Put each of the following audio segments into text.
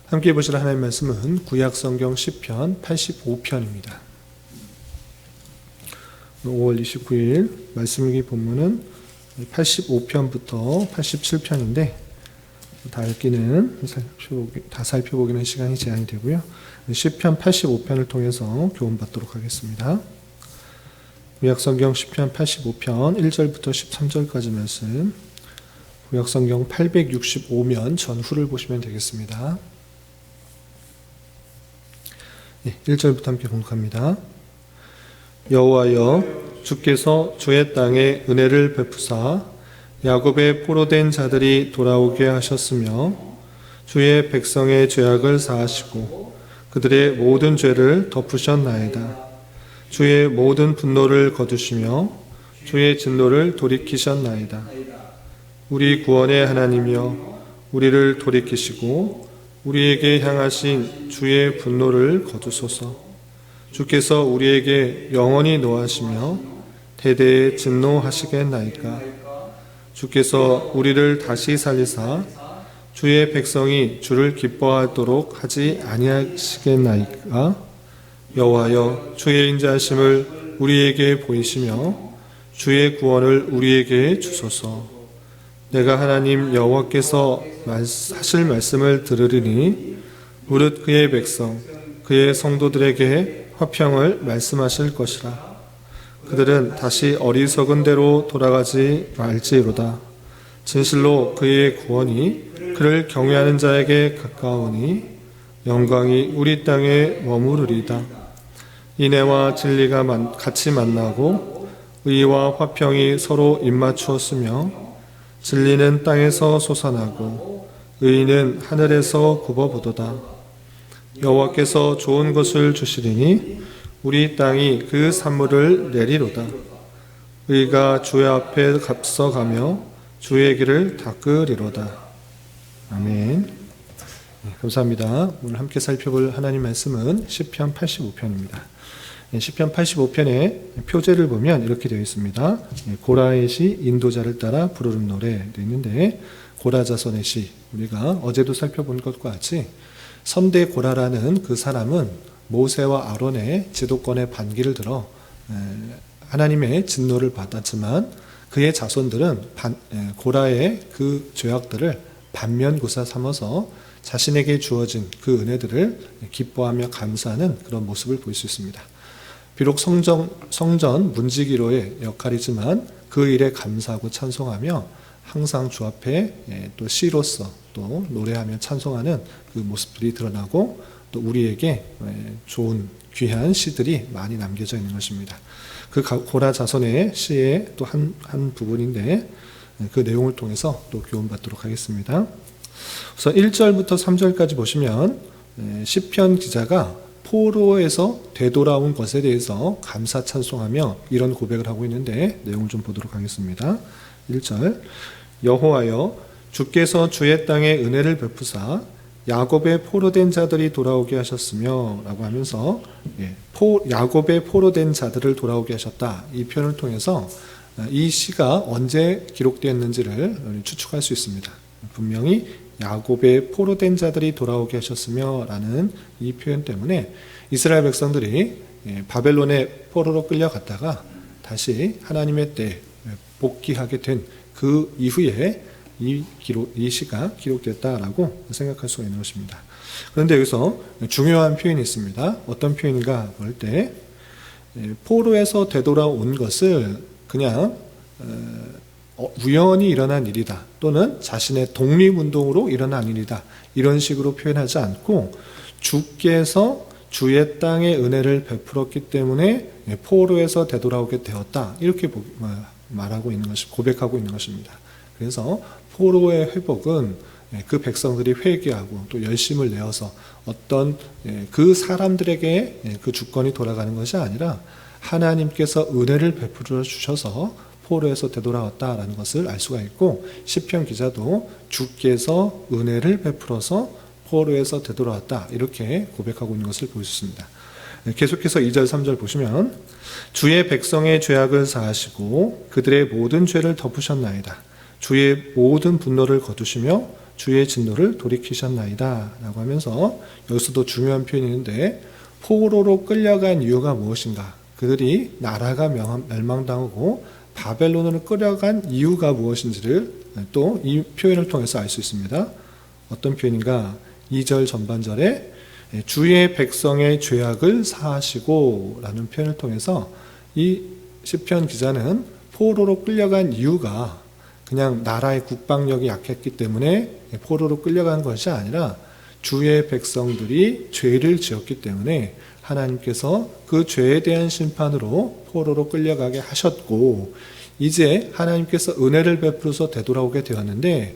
함께 보실 하나님의 말씀은 구약성경 시편 85편입니다. 5월 29일 말씀일기 본문은 85편부터 87편인데 다 읽기는 다 살펴보기는 시간이 제한이 되고요. 시편 85편을 통해서 교훈받도록 하겠습니다. 구약성경 시편 85편 1절부터 13절까지 말씀, 구약성경 865면 전후를 보시면 되겠습니다. 1절부터 함께 봉독합니다. 여호와여, 주께서 주의 땅에 은혜를 베푸사 야곱의 포로된 자들이 돌아오게 하셨으며 주의 백성의 죄악을 사하시고 그들의 모든 죄를 덮으셨나이다. 주의 모든 분노를 거두시며 주의 진노를 돌이키셨나이다. 우리 구원의 하나님이여, 우리를 돌이키시고 우리에게 향하신 주의 분노를 거두소서. 주께서 우리에게 영원히 노하시며 대대에 진노하시겠나이까. 주께서 우리를 다시 살리사 주의 백성이 주를 기뻐하도록 하지 아니하시겠나이까. 여호와여, 주의 인자하심을 우리에게 보이시며 주의 구원을 우리에게 주소서. 내가 하나님 여호와께서 하실 말씀을 들으리니 무릇 그의 백성 그의 성도들에게 화평을 말씀하실 것이라. 그들은 다시 어리석은 대로 돌아가지 말지로다. 진실로 그의 구원이 그를 경외하는 자에게 가까우니 영광이 우리 땅에 머무르리다. 인애와 진리가 같이 만나고 의와 화평이 서로 입맞추었으며 진리는 땅에서 솟아나고 의는 하늘에서 굽어보도다. 여호와께서 좋은 것을 주시리니 우리 땅이 그 산물을 내리로다. 의가 주의 앞에 앞서가며 주의 길을 닦으리로다. 아멘. 감사합니다. 오늘 함께 살펴볼 하나님 말씀은 시편 85편입니다. 시편 85편의 표제를 보면 이렇게 되어 있습니다. 고라의 시 인도자를 따라 부르는 노래 되어 있는데, 고라 자손의 시, 우리가 어제도 살펴본 것과 같이 선대 고라라는 그 사람은 모세와 아론의 지도권의 반기를 들어 하나님의 진노를 받았지만 그의 자손들은 고라의 그 죄악들을 반면교사 삼아서 자신에게 주어진 그 은혜들을 기뻐하며 감사하는 그런 모습을 볼 수 있습니다. 비록 성전 문지기로의 역할이지만 그 일에 감사하고 찬송하며 항상 주 앞에 또 시로서 또 노래하며 찬송하는 그 모습들이 드러나고 또 우리에게 좋은 귀한 시들이 많이 남겨져 있는 것입니다. 그 고라 자손의 시의 또 한 부분인데 그 내용을 통해서 또 교훈받도록 하겠습니다. 우선 1절부터 3절까지 보시면 시편 기자가 포로에서 되돌아온 것에 대해서 감사 찬송하며 이런 고백을 하고 있는데 내용을 좀 보도록 하겠습니다. 1절, 여호와여, 주께서 주의 땅에 은혜를 베푸사 야곱의 포로된 자들이 돌아오게 하셨으며 라고 하면서 야곱의 포로된 자들을 돌아오게 하셨다, 이 표현을 통해서 이 시가 언제 기록되었는지를 추측할 수 있습니다. 분명히 야곱의 포로된 자들이 돌아오게 하셨으며 라는 이 표현 때문에 이스라엘 백성들이 바벨론의 포로로 끌려갔다가 다시 하나님의 때에 복귀하게 된 그 이후에 이 시가 기록됐다라고 생각할 수가 있는 것입니다. 그런데 여기서 중요한 표현이 있습니다. 어떤 표현인가 볼 때 포로에서 되돌아온 것을 그냥 우연히 일어난 일이다, 또는 자신의 독립운동으로 일어난 일이다, 이런 식으로 표현하지 않고 주께서 주의 땅에 은혜를 베풀었기 때문에 포로에서 되돌아오게 되었다, 이렇게 말하고 있는 것이, 고백하고 있는 것입니다. 그래서 포로의 회복은 그 백성들이 회개하고 또 열심을 내어서 어떤 그 사람들에게 그 주권이 돌아가는 것이 아니라 하나님께서 은혜를 베풀어 주셔서 포로에서 되돌아왔다라는 것을 알 수가 있고, 시편 기자도 주께서 은혜를 베풀어서 포로에서 되돌아왔다, 이렇게 고백하고 있는 것을 볼 수 있습니다. 계속해서 2절 3절 보시면 주의 백성의 죄악을 사하시고 그들의 모든 죄를 덮으셨나이다. 주의 모든 분노를 거두시며 주의 진노를 돌이키셨나이다 라고 하면서 여기서도 중요한 표현이 있는데 포로로 끌려간 이유가 무엇인가? 그들이 나라가 멸망당하고 바벨론으로 끌려간 이유가 무엇인지를 또 이 표현을 통해서 알 수 있습니다. 어떤 표현인가? 2절 전반절에 주의 백성의 죄악을 사하시고 라는 표현을 통해서 이 시편 기자는 포로로 끌려간 이유가 그냥 나라의 국방력이 약했기 때문에 포로로 끌려간 것이 아니라 주의 백성들이 죄를 지었기 때문에 하나님께서 그 죄에 대한 심판으로 포로로 끌려가게 하셨고 이제 하나님께서 은혜를 베풀어서 되돌아오게 되었는데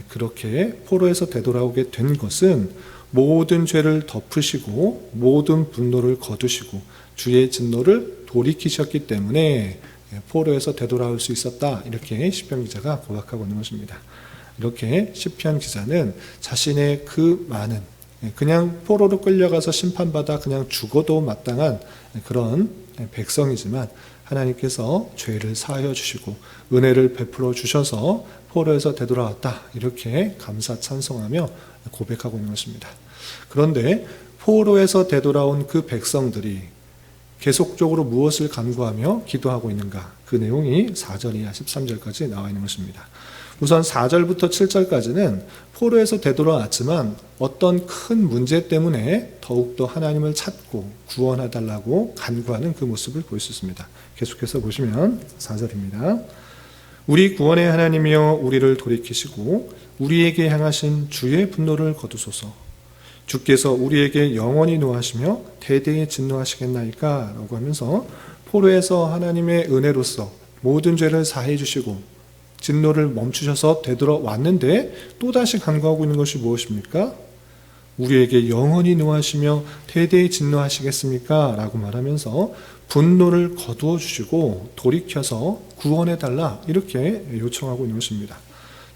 그렇게 포로에서 되돌아오게 된 것은 모든 죄를 덮으시고 모든 분노를 거두시고 주의 진노를 돌이키셨기 때문에 포로에서 되돌아올 수 있었다. 이렇게 시편 기자가 고백하고 있는 것입니다. 이렇게 시편 기자는 자신의 그 많은 그냥 포로로 끌려가서 심판받아 그냥 죽어도 마땅한 그런 백성이지만 하나님께서 죄를 사하여 주시고 은혜를 베풀어 주셔서 포로에서 되돌아왔다. 이렇게 감사 찬송하며 고백하고 있는 것입니다. 그런데 포로에서 되돌아온 그 백성들이 계속적으로 무엇을 간구하며 기도하고 있는가? 그 내용이 4절 이하 13절까지 나와 있는 것입니다. 우선 4절부터 7절까지는 포로에서 되돌아왔지만 어떤 큰 문제 때문에 더욱더 하나님을 찾고 구원해달라고 간구하는 그 모습을 볼 수 있습니다. 계속해서 보시면 4절입니다. 우리 구원의 하나님이여 우리를 돌이키시고 우리에게 향하신 주의 분노를 거두소서. 주께서 우리에게 영원히 노하시며 대대에 진노하시겠나이까? 라고 하면서 포로에서 하나님의 은혜로서 모든 죄를 사해 주시고 진노를 멈추셔서 되돌아왔는데 또다시 간구하고 있는 것이 무엇입니까? 우리에게 영원히 노하시며 대대에 진노하시겠습니까? 라고 말하면서 분노를 거두어 주시고 돌이켜서 구원해달라 이렇게 요청하고 있는 것입니다.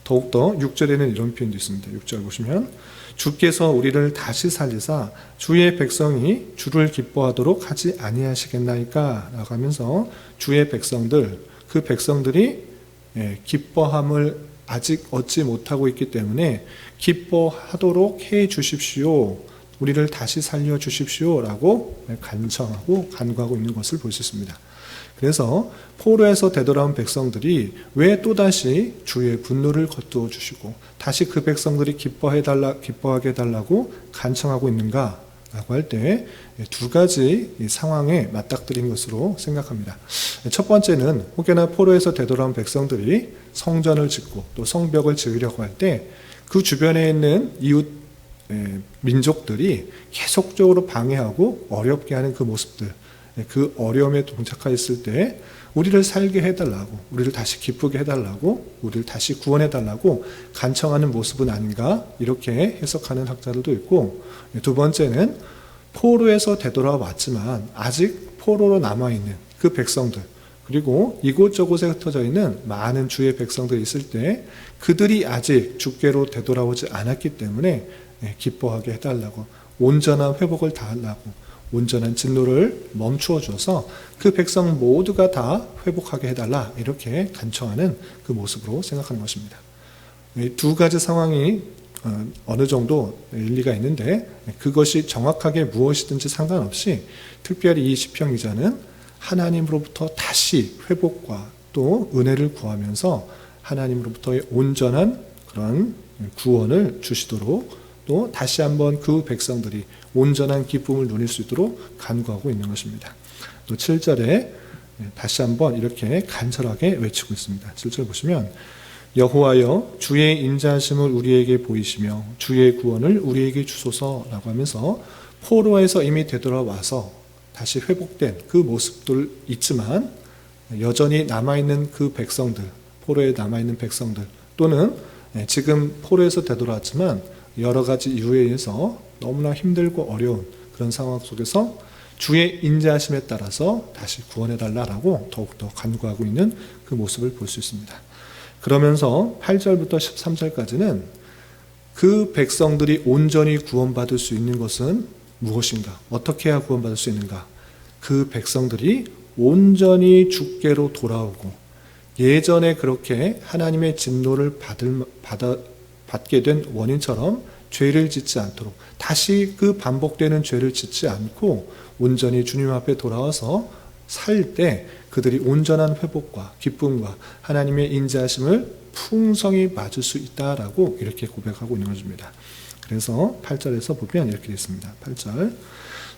더욱더 6절에는 이런 표현도 있습니다. 6절 보시면 주께서 우리를 다시 살리사 주의 백성이 주를 기뻐하도록 하지 아니하시겠나이까? 라고 하면서 주의 백성들, 그 백성들이 기뻐함을 아직 얻지 못하고 있기 때문에 기뻐하도록 해 주십시오. 우리를 다시 살려 주십시오. 라고 간청하고 간구하고 있는 것을 볼 수 있습니다. 그래서 포로에서 되돌아온 백성들이 왜 또다시 주의 분노를 거두어 주시고 다시 그 백성들이 기뻐하게 해달라고 간청하고 있는가? 라고 할 때 두 가지 상황에 맞닥뜨린 것으로 생각합니다. 첫 번째는 혹여나 포로에서 되돌아온 백성들이 성전을 짓고 또 성벽을 지으려고 할 때 그 주변에 있는 이웃 민족들이 계속적으로 방해하고 어렵게 하는 그 모습들, 그 어려움에 동착하였을 때 우리를 살게 해달라고, 우리를 다시 기쁘게 해달라고, 우리를 다시 구원해달라고 간청하는 모습은 아닌가 이렇게 해석하는 학자들도 있고, 두 번째는 포로에서 되돌아왔지만 아직 포로로 남아있는 그 백성들, 그리고 이곳저곳에 흩어져 있는 많은 주의 백성들이 있을 때 그들이 아직 주께로 되돌아오지 않았기 때문에 기뻐하게 해달라고, 온전한 회복을 다하려고, 온전한 진노를 멈추어 줘서 그 백성 모두가 다 회복하게 해달라 이렇게 간청하는 그 모습으로 생각하는 것입니다. 두 가지 상황이 어느 정도 일리가 있는데 그것이 정확하게 무엇이든지 상관없이 특별히 이 시편 기자는 하나님으로부터 다시 회복과 또 은혜를 구하면서 하나님으로부터의 온전한 그런 구원을 주시도록 또 다시 한번 그 백성들이 온전한 기쁨을 누릴 수 있도록 간구하고 있는 것입니다. 또 7절에 다시 한번 이렇게 간절하게 외치고 있습니다. 7절 보시면 여호와여 주의 인자하심을 우리에게 보이시며 주의 구원을 우리에게 주소서라고 하면서 포로에서 이미 되돌아와서 다시 회복된 그 모습들 있지만 여전히 남아있는 그 백성들, 포로에 남아있는 백성들 또는 지금 포로에서 되돌아왔지만 여러 가지 이유에 의해서 너무나 힘들고 어려운 그런 상황 속에서 주의 인자하심에 따라서 다시 구원해달라고 더욱더 간구하고 있는 그 모습을 볼 수 있습니다. 그러면서 8절부터 13절까지는 그 백성들이 온전히 구원받을 수 있는 것은 무엇인가? 어떻게 해야 구원받을 수 있는가? 그 백성들이 온전히 주께로 돌아오고 예전에 그렇게 하나님의 진노를 받게 된 원인처럼 죄를 짓지 않도록, 다시 그 반복되는 죄를 짓지 않고 온전히 주님 앞에 돌아와서 살 때 그들이 온전한 회복과 기쁨과 하나님의 인자하심을 풍성히 맞을 수 있다라고 이렇게 고백하고 있는 것입니다. 그래서 8절에서 보면 이렇게 되어 있습니다. 8절,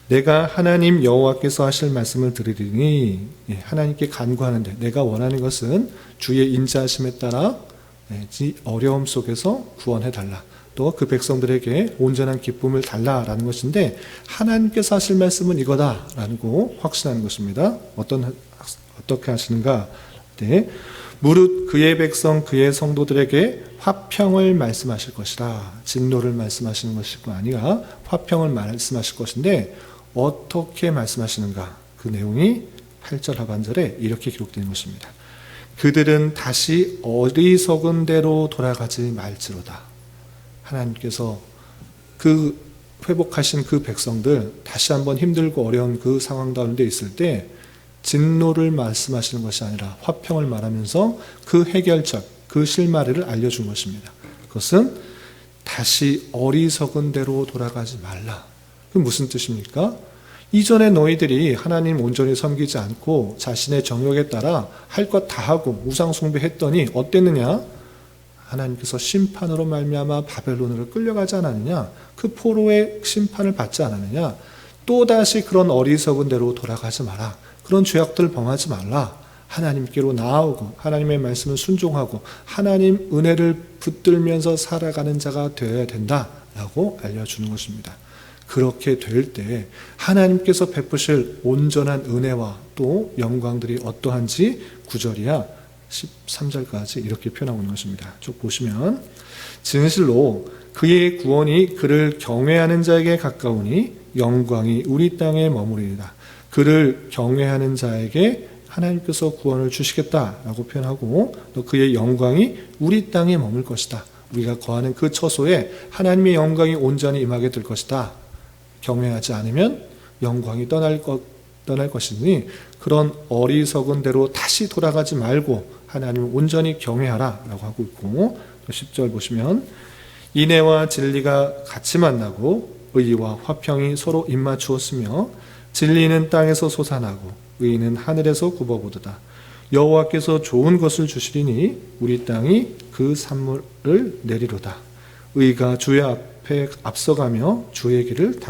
내가 하나님 여호와께서 하실 말씀을 들으리니, 하나님께 간구하는데 내가 원하는 것은 주의 인자하심에 따라 어려움 속에서 구원해달라, 또 그 백성들에게 온전한 기쁨을 달라라는 것인데, 하나님께서 하실 말씀은 이거다라고 확신하는 것입니다. 어떻게 하시는가? 네. 무릇 그의 백성 그의 성도들에게 화평을 말씀하실 것이라. 진노를 말씀하시는 것이 아니라 화평을 말씀하실 것인데, 어떻게 말씀하시는가? 그 내용이 8절 하반절에 이렇게 기록되는 것입니다. 그들은 다시 어리석은 대로 돌아가지 말지로다. 하나님께서 그 회복하신 그 백성들 다시 한번 힘들고 어려운 그 상황 가운데 있을 때 진노를 말씀하시는 것이 아니라 화평을 말하면서 그 해결책, 그 실마리를 알려준 것입니다. 그것은 다시 어리석은 대로 돌아가지 말라. 그 무슨 뜻입니까? 이전에 너희들이 하나님 온전히 섬기지 않고 자신의 정욕에 따라 할 것 다 하고 우상 숭배했더니 어땠느냐? 하나님께서 심판으로 말미암아 바벨론으로 끌려가지 않았느냐? 그 포로의 심판을 받지 않았느냐? 또다시 그런 어리석은 대로 돌아가지 마라. 그런 죄악들을 범하지 말라. 하나님께로 나아오고 하나님의 말씀을 순종하고 하나님 은혜를 붙들면서 살아가는 자가 되어야 된다라고 알려주는 것입니다. 그렇게 될 때 하나님께서 베푸실 온전한 은혜와 또 영광들이 어떠한지 9절이야 13절까지 이렇게 표현하고 있는 것입니다. 쭉 보시면, 진실로 그의 구원이 그를 경외하는 자에게 가까우니 영광이 우리 땅에 머무리리다. 그를 경외하는 자에게 하나님께서 구원을 주시겠다라고 표현하고, 또 그의 영광이 우리 땅에 머물 것이다. 우리가 거하는 그 처소에 하나님의 영광이 온전히 임하게 될 것이다. 경외하지 않으면 영광이 떠날 것이니 그런 어리석은 대로 다시 돌아가지 말고 하나님을 온전히 경외하라 라고 하고 있고, 또 10절 보시면, 인애와 진리가 같이 만나고 의와 화평이 서로 입맞추었으며 진리는 땅에서 솟아나고 의는 하늘에서 굽어보도다. 여호와께서 좋은 것을 주시리니 우리 땅이 그 산물을 내리로다. 의가 주의 앞에 앞서가며 주의 길을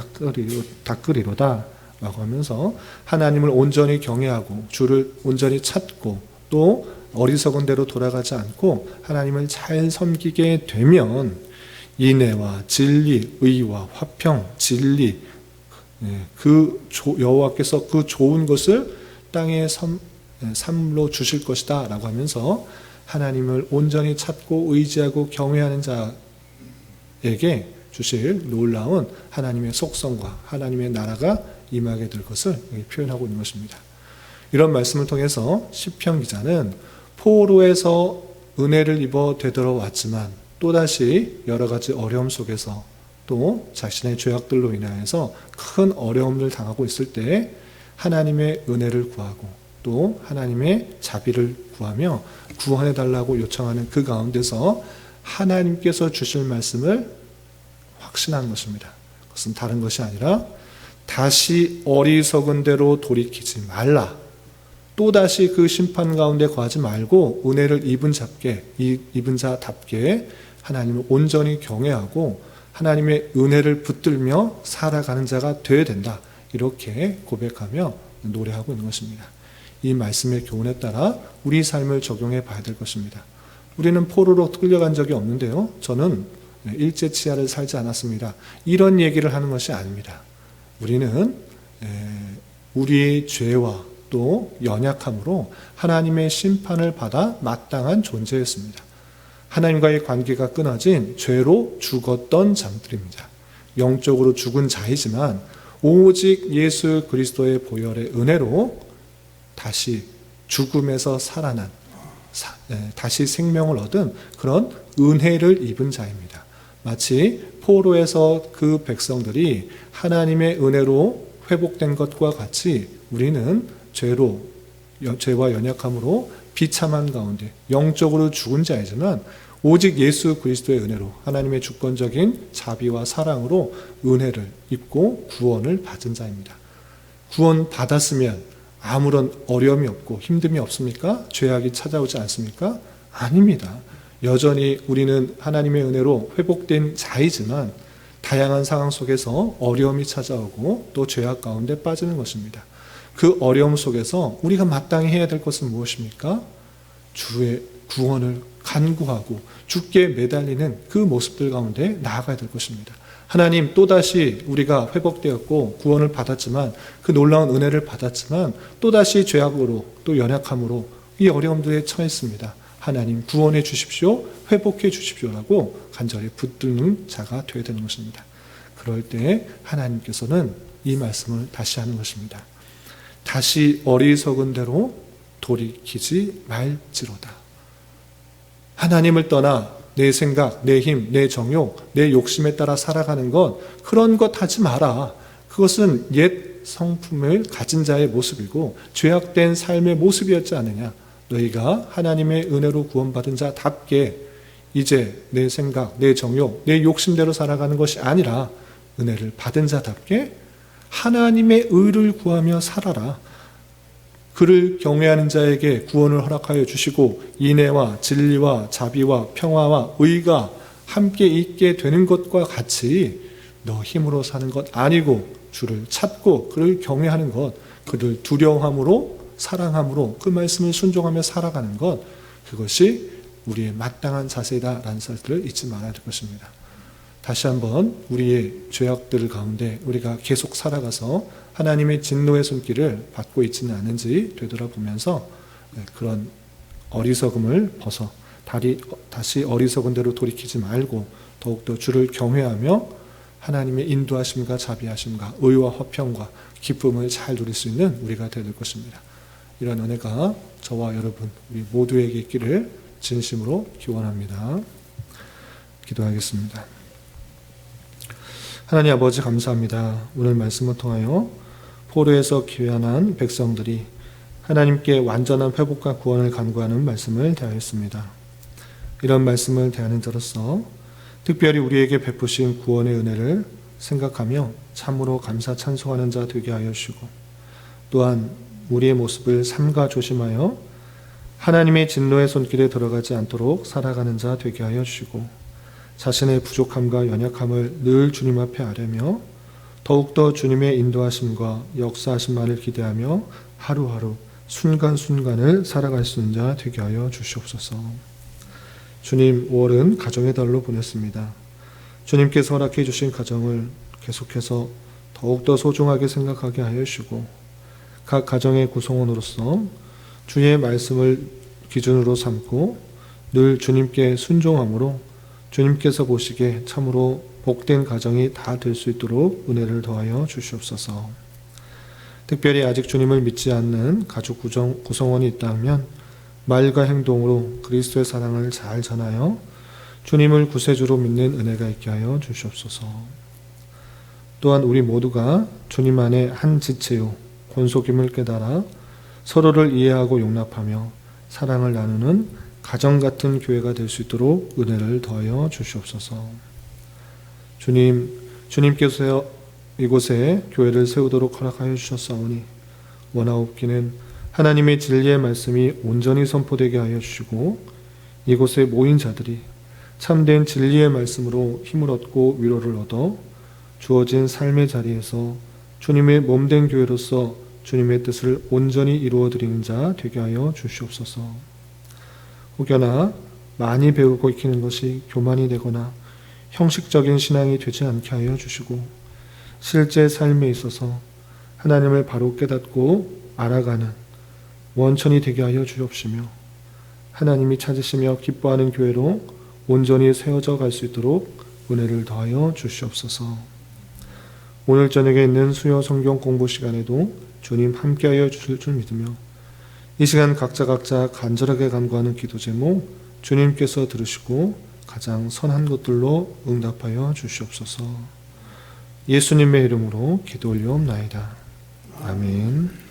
닦으리로다 라고 하면서 하나님을 온전히 경외하고 주를 온전히 찾고 또 어리석은 대로 돌아가지 않고 하나님을 잘 섬기게 되면 인애와 진리, 의와 화평, 진리, 그 여호와께서 그 좋은 것을 땅에 산물로 주실 것이다 라고 하면서 하나님을 온전히 찾고 의지하고 경외하는 자에게 주실 놀라운 하나님의 속성과 하나님의 나라가 임하게 될 것을 표현하고 있는 것입니다. 이런 말씀을 통해서 시편 기자는 포로에서 은혜를 입어 되돌아왔지만 또다시 여러 가지 어려움 속에서 또 자신의 죄악들로 인하여서 큰 어려움을 당하고 있을 때 하나님의 은혜를 구하고 또 하나님의 자비를 구하며 구원해달라고 요청하는 그 가운데서 하나님께서 주실 말씀을 확신한 것입니다. 그것은 다른 것이 아니라 다시 어리석은 대로 돌이키지 말라. 또다시 그 심판 가운데 거하지 말고 은혜를 입은 자답게 하나님을 온전히 경외하고 하나님의 은혜를 붙들며 살아가는 자가 되어야 된다. 이렇게 고백하며 노래하고 있는 것입니다. 이 말씀의 교훈에 따라 우리 삶을 적용해 봐야 될 것입니다. 우리는 포로로 끌려간 적이 없는데요. 저는 일제치하를 살지 않았습니다. 이런 얘기를 하는 것이 아닙니다. 우리는 우리의 죄와 또 연약함으로 하나님의 심판을 받아 마땅한 존재였습니다. 하나님과의 관계가 끊어진 죄로 죽었던 자들입니다. 영적으로 죽은 자이지만 오직 예수 그리스도의 보혈의 은혜로 다시 죽음에서 살아난, 다시 생명을 얻은 그런 은혜를 입은 자입니다. 마치 포로에서 그 백성들이 하나님의 은혜로 회복된 것과 같이 우리는 죄와 연약함으로 비참한 가운데 영적으로 죽은 자이지만 오직 예수 그리스도의 은혜로 하나님의 주권적인 자비와 사랑으로 은혜를 입고 구원을 받은 자입니다. 구원 받았으면 아무런 어려움이 없고 힘듦이 없습니까? 죄악이 찾아오지 않습니까? 아닙니다. 여전히 우리는 하나님의 은혜로 회복된 자이지만 다양한 상황 속에서 어려움이 찾아오고 또 죄악 가운데 빠지는 것입니다. 그 어려움 속에서 우리가 마땅히 해야 될 것은 무엇입니까? 주의 구원을 간구하고 주께 매달리는 그 모습들 가운데 나아가야 될 것입니다. 하나님, 또다시 우리가 회복되었고 구원을 받았지만, 그 놀라운 은혜를 받았지만 또다시 죄악으로 또 연약함으로 이 어려움들에 처했습니다. 하나님, 구원해 주십시오, 회복해 주십시오라고 간절히 붙드는 자가 되어야 되는 것입니다. 그럴 때 하나님께서는 이 말씀을 다시 하는 것입니다. 다시 어리석은 대로 돌이키지 말지로다. 하나님을 떠나 내 생각, 내 힘, 내 정욕, 내 욕심에 따라 살아가는 것, 그런 것 하지 마라. 그것은 옛 성품을 가진 자의 모습이고 죄악된 삶의 모습이었지 않느냐. 너희가 하나님의 은혜로 구원받은 자답게 이제 내 생각, 내 정욕, 내 욕심대로 살아가는 것이 아니라 은혜를 받은 자답게 하나님의 의를 구하며 살아라. 그를 경외하는 자에게 구원을 허락하여 주시고 인애와 진리와 자비와 평화와 의가 함께 있게 되는 것과 같이 너 힘으로 사는 것 아니고 주를 찾고 그를 경외하는 것, 그를 두려워함으로 사랑함으로 그 말씀을 순종하며 살아가는 것, 그것이 우리의 마땅한 자세다라는 사실을 잊지 말아야 될 것입니다. 다시 한번 우리의 죄악들 가운데 우리가 계속 살아가서 하나님의 진노의 손길을 받고 있지는 않은지 되돌아보면서 그런 어리석음을 벗어 다시 어리석은 대로 돌이키지 말고 더욱더 주를 경외하며 하나님의 인도하심과 자비하심과 의와 화평과 기쁨을 잘 누릴 수 있는 우리가 되야 될 것입니다. 이런 은혜가 저와 여러분 우리 모두에게 있기를 진심으로 기원합니다. 기도하겠습니다. 하나님 아버지, 감사합니다. 오늘 말씀을 통하여 포로에서 귀환한 백성들이 하나님께 완전한 회복과 구원을 간구하는 말씀을 대하였습니다. 이런 말씀을 대하는 자로서 특별히 우리에게 베푸신 구원의 은혜를 생각하며 참으로 감사 찬송하는 자 되게 하여 주시고, 또한 우리의 모습을 삼가 조심하여 하나님의 진노의 손길에 들어가지 않도록 살아가는 자 되게 하여 주시고, 자신의 부족함과 연약함을 늘 주님 앞에 아뢰며 더욱더 주님의 인도하심과 역사하심만을 기대하며 하루하루 순간순간을 살아갈 수 있는 자 되게 하여 주시옵소서. 주님, 5월은 가정의 달로 보냈습니다. 주님께서 허락해 주신 가정을 계속해서 더욱더 소중하게 생각하게 하여 주시고, 각 가정의 구성원으로서 주의 말씀을 기준으로 삼고 늘 주님께 순종함으로 주님께서 보시기에 참으로 복된 가정이 다 될 수 있도록 은혜를 더하여 주시옵소서. 특별히 아직 주님을 믿지 않는 가족 구성원이 있다면 말과 행동으로 그리스도의 사랑을 잘 전하여 주님을 구세주로 믿는 은혜가 있게 하여 주시옵소서. 또한 우리 모두가 주님 안에 한 지체요 권속임을 깨달아 서로를 이해하고 용납하며 사랑을 나누는 가정 같은 교회가 될 수 있도록 은혜를 더하여 주시옵소서. 주님께서 이곳에 교회를 세우도록 허락하여 주셨사오니 원하옵기는 하나님의 진리의 말씀이 온전히 선포되게 하여 주시고, 이곳에 모인 자들이 참된 진리의 말씀으로 힘을 얻고 위로를 얻어 주어진 삶의 자리에서 주님의 몸된 교회로서 주님의 뜻을 온전히 이루어드리는 자 되게 하여 주시옵소서. 혹여나 많이 배우고 익히는 것이 교만이 되거나 형식적인 신앙이 되지 않게 하여 주시고, 실제 삶에 있어서 하나님을 바로 깨닫고 알아가는 원천이 되게 하여 주옵시며, 하나님이 찾으시며 기뻐하는 교회로 온전히 세워져 갈 수 있도록 은혜를 더하여 주시옵소서. 오늘 저녁에 있는 수요 성경 공부 시간에도 주님 함께하여 주실 줄 믿으며, 이 시간 각자 간절하게 간구하는 기도 제목 주님께서 들으시고 가장 선한 것들로 응답하여 주시옵소서. 예수님의 이름으로 기도 올리옵나이다. 아멘.